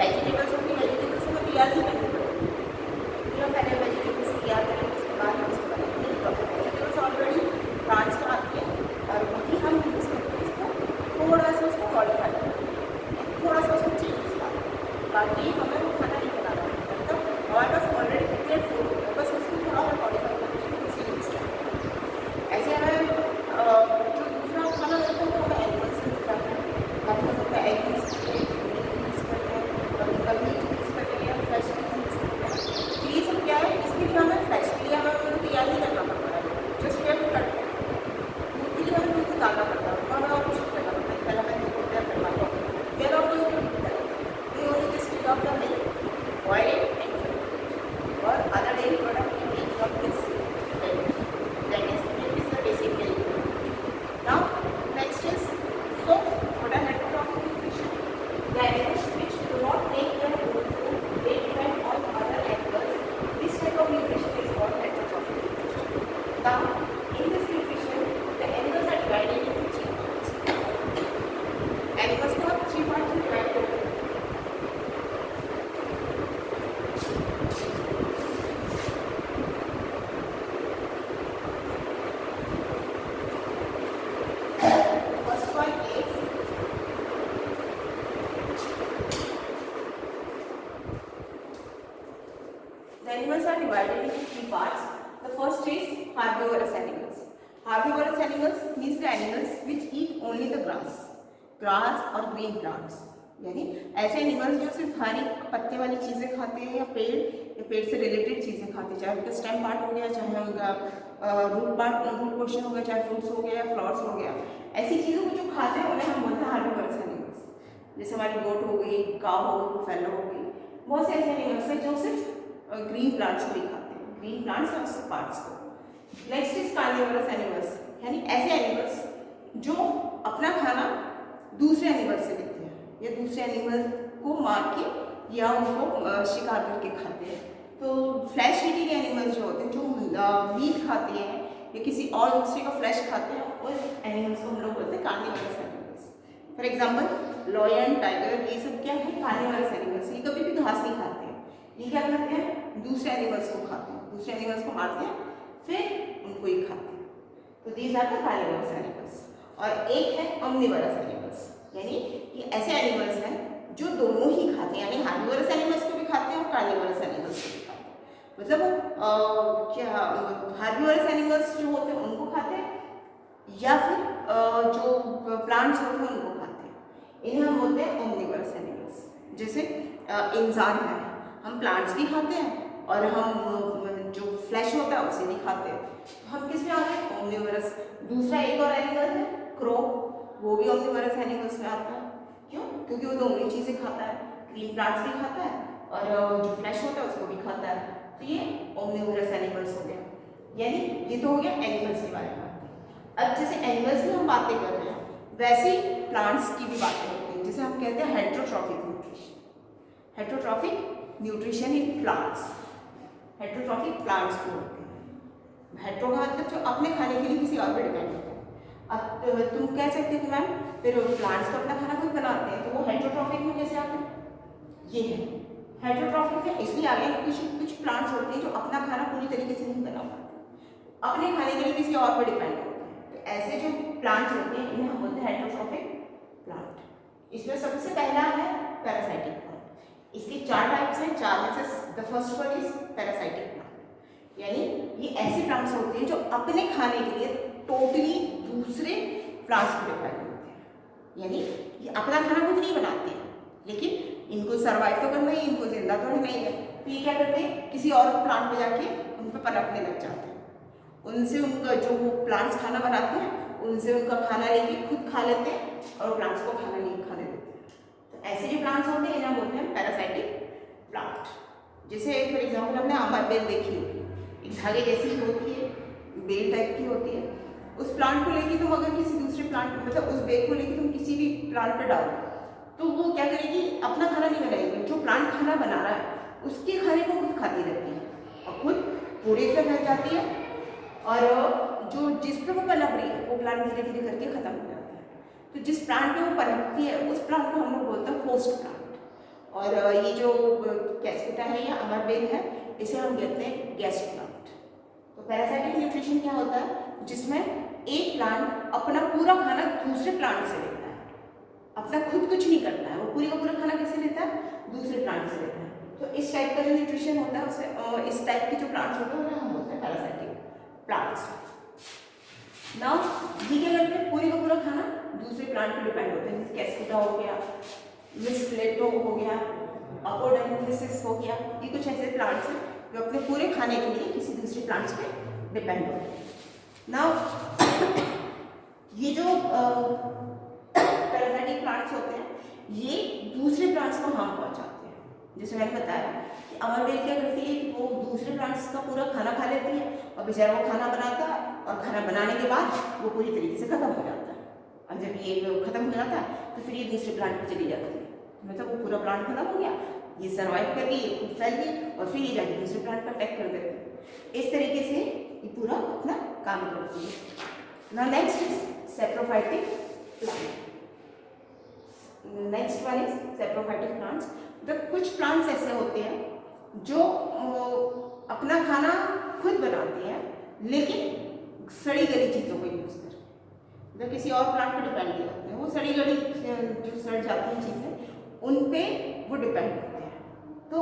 Vegetables होती है, vegetables हमें तैयार नहीं करनी पड़ेगी, क्योंकि हम पहले वेजिटेबल्स तैयार करेंगे, उसके बाद हम उसको बनाएंगे। तो वेजिटेबल्स ऑलरेडी प्लांट्स में आती है और वही हम यूज़ करते हैं इसको, थोड़ा सा उसको मॉडिफाई करते, थोड़ा सा उसको चेंजेस लाते हैं। बाकी हमें वो खाना नहीं बनाना, मतलब हमारे पास ऑलरेडी प्रिपेयर्ड फूड होता है, बस उसको थोड़ा और मॉडिफाई करके फिर उसे यूज़ करते हैं। ऐसे हमें जो दूसरा खाना रहता है वो हमें एनिमल्स से मिलता है, कभी हम अपना एग यूज़ करते हैं, यूज़ करते हैं, कभी कभी यूज़ करते हैं, फ्रेश यूज़ करते हैं। तो ये सब क्या है, इसके लिए हमें फ्रेश के लिए हमें उनको तैयार नहीं करना पड़ता है, जस्ट वे करते हैं। दूध के लिए हमें दूध निकालना पड़ता है, तो हमें और कुछ नहीं करना पड़ता है, पहले हमें दूध प्रिपेयर करना होगा, देन और कोई only just take out the milk, boil it and drink, or other dairy product we make from this milk. That is, milk is the basic milk. Now, next is so what are heterotrophic nutrition? The animals which do not make their own food, they depend on other animals. This type of nutrition is called heterotrophic nutrition. Now, in this nutrition, the animals are divided into three parts. Animals को हम three parts में divide करते हैं. The animals are divided into three parts. The first is herbivorous animals. Herbivorous animals means the animals which eat only the grass or green plants. यानी ऐसे animals जो सिर्फ हरी पत्ते वाली चीज़ें खाते हैं या पेड़ से रिलेटेड चीज़ें खाते हैं, चाहे उनका स्टेम पार्ट हो गया, चाहे उनका रूट पोर्शन हो गया, चाहे फ्रूट्स हो गया या फ्लावर्स हो गया, ऐसी चीज़ों को जो खाते हैं उन्हें हम बोलते हैं हार्बिवरस एनिमल्स। जैसे हमारी गोट हो गई, काव हो गई, बुफेलो हो गई, बहुत से ऐसे एनिमल्स हैं जो सिर्फ ग्रीन प्लांट्स को ही खाते हैं, ग्रीन प्लांट्स और उसके पार्ट्स को। नेक्स्ट इज कार्निवोरस एनिमल्स, यानी ऐसे एनिमल्स जो अपना खाना दूसरे एनिमल्स से लेते हैं या दूसरे एनिमल्स को मार के या उनको शिकार करके खाते हैं। तो फ्लैश ईटिंग एनिमल्स जो होते हैं, जो मीट खाते हैं या किसी और दूसरे का फ्लैश खाते हैं, उस एनिमल्स को हम लोग बोलते हैं carnivorous animals. For example lion, tiger, ये सब क्या है, कार्निवोरस एनिमल्स। ये कभी भी घास नहीं खाते हैं, ये क्या करते हैं, दूसरे एनिमल्स को खाते हैं, दूसरे एनिमल्स को मारते हैं फिर उनको ही खाते हैं। तो these are the carnivorous animals. और एक है ओमनिवोरस एनिमल्स, यानी ये ऐसे एनिमल्स हैं जो दोनों ही खाते हैं, यानी हार्बिवोरस एनिमल्स को भी खाते हैं और कार्निवोरस एनिमल्स को भी खाते हैं। मतलब क्या हार्बिवोरस एनिमल्स जो होते हैं उनको खाते हैं या फिर जो प्लांट्स होते हैं उनको खाते हैं, इन्हें हम बोलते हैं ओमनिवोरस एनिमल्स। जैसे इंसान है, हम प्लांट्स भी खाते हैं और हम जो फ्लैश होता है उसे भी खाते हैं। हम किस में आते हैं, ओमनिवोरस। दूसरा एक और एनिमल है क्रो, वो भी ओमनिवोरस एनिमल्स में आता है। क्यों, क्योंकि वो दोनों चीज़ें खाता है, ग्रीन प्लांट्स भी खाता है और जो फ्लैश होता है उसको भी खाता है। तो ये ओमनिवोरस एनिमल्स हो गया, यानी ये तो हो गया एनिमल्स के बारे में बात। अब जैसे एनिमल्स की हम बातें कर रहे हैं, वैसे ही प्लांट्स की भी बातें होती हैं, जिसे हम कहते हैं heterotrophic nutrition. Heterotrophic nutrition in plants, heterotrophic plants को होते हैं। हेटरो का मतलब जो अपने खाने के लिए किसी और पर डिपेंड होता है। अब तुम कह सकते हो कि मैम फिर प्लांट्स तो अपना खाना खुद बनाते हैं, तो वो हेटरोट्रॉफिक में कैसे आते हैं? ये है हेटरोट्रॉफिक में इसलिए आ गया क्योंकि कुछ प्लांट्स होते हैं जो अपना खाना पूरी तरीके से नहीं बना पाते, अपने खाने के लिए किसी और पर डिपेंड होते हैं। तो ऐसे जो प्लांट्स होते हैं इन्हें हम बोलते हैं हेटरोट्रॉफिक प्लांट। इसमें सबसे पहला है पैरासाइटिक प्लांट। इसके चार टाइप्स हैं, चार में से the first one is parasitic plant, यानी ये ऐसे प्लांट्स होते हैं जो अपने खाने के लिए टोटली दूसरे प्लांट्स पर डिपेंड होते हैं, यानी ये अपना खाना खुद नहीं बनाते हैं, लेकिन इनको सर्वाइव तो करना ही, इनको जिंदा तो रहना ही है। तो ये क्या करते हैं, किसी और प्लांट पे जाके उन पर पनपने लग जाते हैं, उनसे उनका जो वो प्लांट्स खाना बनाते हैं उनसे उनका खाना लेके खुद खा लेते हैं और प्लांट्स को खाना नहीं खाने देते हैं। तो ऐसे जो प्लांट्स होते हैं इन्हें बोलते हैं पैरासाइटिक प्लांट। जैसे फॉर एग्जाम्पल हमने अमर बेल देखी होगी, एक धागे जैसी होती है, बेल टाइप की होती है। उस प्लांट को लेके तुम अगर किसी दूसरे प्लांट मतलब उस बेल को लेके तुम किसी भी प्लांट पर डालो तो वो क्या करेगी, अपना खाना नहीं बनाएगी, जो प्लांट खाना बना रहा है उसके खाने को खुद खाती रहती है और खुद पूरे पे फैल जाती है, और जो जिस पे वो पनप रही है वो प्लांट धीरे धीरे करके खत्म हो जाता है। तो जिस प्लांट पे वो पनपती है उस प्लांट को हम लोग बोलते हैं होस्ट प्लांट, और ये जो कैस्केटा है या अमरबेल है, इसे हम कहते हैं गेस्ट प्लांट। तो पैरासाइटिक न्यूट्रिशन क्या होता है, जिसमें एक प्लांट अपना पूरा खाना दूसरे प्लांट से लेता है, अपना खुद कुछ नहीं करता है, वो पूरी का पूरा खाना किससे लेता है, दूसरे प्लांट से लेता है। तो इस टाइप का जो न्यूट्रिशन होता है उसे इस टाइप के जो प्लांट्स होते हैं उन्हें हम बोलते हैं पैरासाइटिक प्लांट्स। नाउ ये क्या करते हैं, पूरी का पूरा खाना दूसरे प्लांट पे डिपेंड होते हैं, जैसे कैस्केटा हो गया, मिस्टलेटो हो गया, अपोडेंथेसिस हो गया, ये कुछ ऐसे प्लांट्स हैं जो अपने पूरे खाने के लिए किसी दूसरे प्लांट्स पे डिपेंड होते हैं। नाउ ये जो पैरासाइटिक प्लांट्स होते हैं ये दूसरे प्लांट्स को हार्म पहुंचाते हैं। जैसे मैंने बताया कि अमरबेल क्या करती है कि वो दूसरे प्लांट्स का पूरा खाना खा लेती है और बेचारा वो खाना बनाता है और खाना बनाने के बाद वो पूरी तरीके से खत्म हो जाता है। और जब ये खत्म हो जाता है तो फिर ये दूसरे प्लांट पे चली जाती है, मतलब वो पूरा प्लांट खत्म हो गया, ये सर्वाइव कर गई, ये फैल गई और फिर ये जाके दूसरे प्लांट पर अटैक कर देते हैं। इस तरीके से ये पूरा अपना काम करती है। Now next is saprophytic plant. Next one is saprophytic plants. तो कुछ प्लांट्स ऐसे होते हैं जो अपना खाना खुद बनाते हैं लेकिन सड़ी गली चीज़ों को यूज़ करते हैं, मतलब किसी और प्लांट पर डिपेंड नहीं करते हैं, वो सड़ी गली जो सड़ जाती हैं चीज़ें उन पे वो डिपेंड करते हैं। तो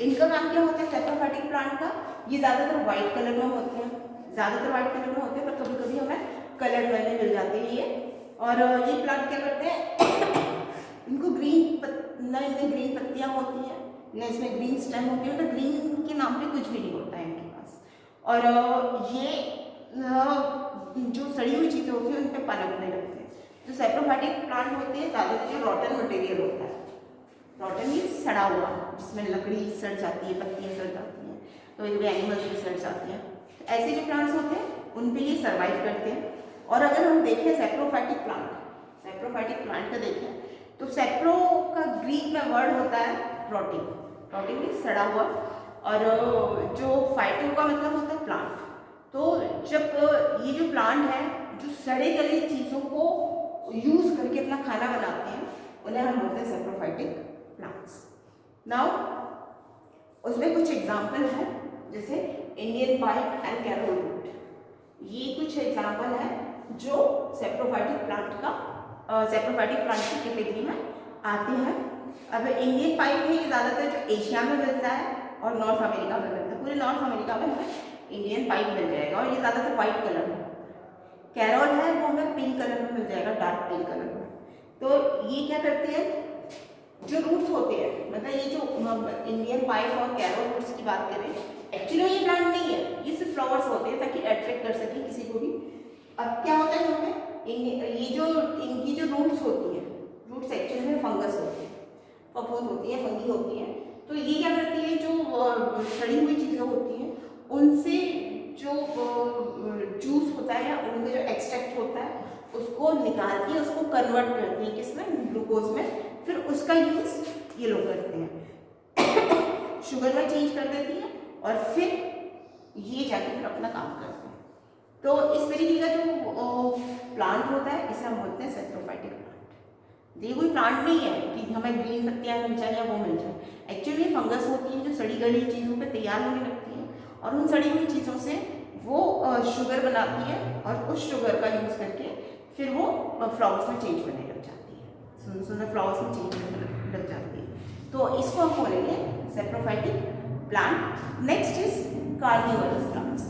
इनका काम क्या होता है सैप्रोफाइटिक प्लांट का, ये ज़्यादातर वाइट कलर में होते हैं, ज़्यादातर वाइट कलर में होते हैं, पर कभी कभी हमें कलर में मिल जाते हैं ये। और ये प्लांट क्या करते हैं इनको न इनमें ग्रीन पत्तियाँ होती हैं, न इसमें ग्रीन स्टेम होती है, मतलब ग्रीन के नाम पे कुछ भी नहीं होता है इनके पास। और ये जो सड़ी हुई चीज़ें होती हैं उन पर पनपने लगते हैं। जो सैप्रोफाइटिक प्लांट होते हैं ज़्यादातर जो रॉटन मटेरियल होता है, रॉटन ये सड़ा हुआ, जिसमें लकड़ी सड़ जाती है, पत्तियाँ सड़ जाती हैं, तो कभी एनिमल्स भी सड़ जाते हैं, तो ऐसे जो प्लांट्स होते हैं उन पे ये सर्वाइव करते हैं। और अगर हम देखें सैप्रोफाइटिक प्लांट का देखें तो सैप्रो का ग्रीक में वर्ड होता है रोटिंग, रोटिंग मीन्स सड़ा हुआ, और जो फाइटो का मतलब होता है प्लांट। तो जब ये जो प्लांट है जो सड़े गले चीज़ों को यूज़ करके अपना खाना बनाते हैं उन्हें हम बोलते हैं सैप्रोफाइटिक प्लांट्स। नाउ उसमें कुछ एग्जाम्पल है, जैसे Indian pipe and carrot root, ये कुछ एग्जाम्पल है जो सैप्रोफाइटिक प्लांट की कैटेगरी में आते हैं। अब इंडियन पाइप है ये ज़्यादातर जो एशिया में मिलता है और नॉर्थ अमेरिका में मिलता है, पूरे नॉर्थ अमेरिका में हमें इंडियन पाइप मिल जाएगा और ये ज़्यादातर वाइट कलर में। कैरोल है वो हमें पिंक कलर में मिल जाएगा, डार्क पिंक कलर में। तो ये क्या करते हैं, जो रूट्स होते हैं, मतलब ये जो इंडियन पाइप और कैरोल रूट्स की बात करें, एक्चुअली ये प्लांट नहीं है, ये सिर्फ फ्लावर्स होते हैं ताकि अट्रैक्ट कर सके किसी को भी। अब क्या होता है यहाँ पे, ये जो इनकी जो रूट्स होती हैं, रूट्स एक्चुअली में फंगस होती हैं, फफूंद होती हैं, फंगी होती हैं। तो ये क्या करती है, जो सड़ी हुई चीज़ें होती हैं उनसे जो जूस होता है या उनका जो एक्सट्रैक्ट होता है उसको निकाल के उसको कन्वर्ट करती हैं किसमें, ग्लूकोज में, फिर उसका यूज़ ये लोग करते हैं शुगर में चेंज कर देती है और फिर ये जाके फिर अपना काम करते हैं। तो इस तरीके का जो प्लांट होता है इसे हम बोलते हैं सैप्रोफाइटिक प्लांट। ये कोई प्लांट नहीं है कि हमें ग्रीन पत्तियाँ मिल जाए या वो मिल जाए, एक्चुअली फंगस होती हैं जो सड़ी गली चीज़ों पे तैयार होने लगती हैं और उन सड़ी हुई चीज़ों से वो शुगर बनाती है और उस शुगर का यूज़ करके फिर वो फ्लावर्स में चेंज होने लग जाती है, सुंदर सुंदर फ्लावर्स में चेंज होने लग जाती है। तो इसको हम बोलेंगे saprophytic plant. Next is carnivorous plants.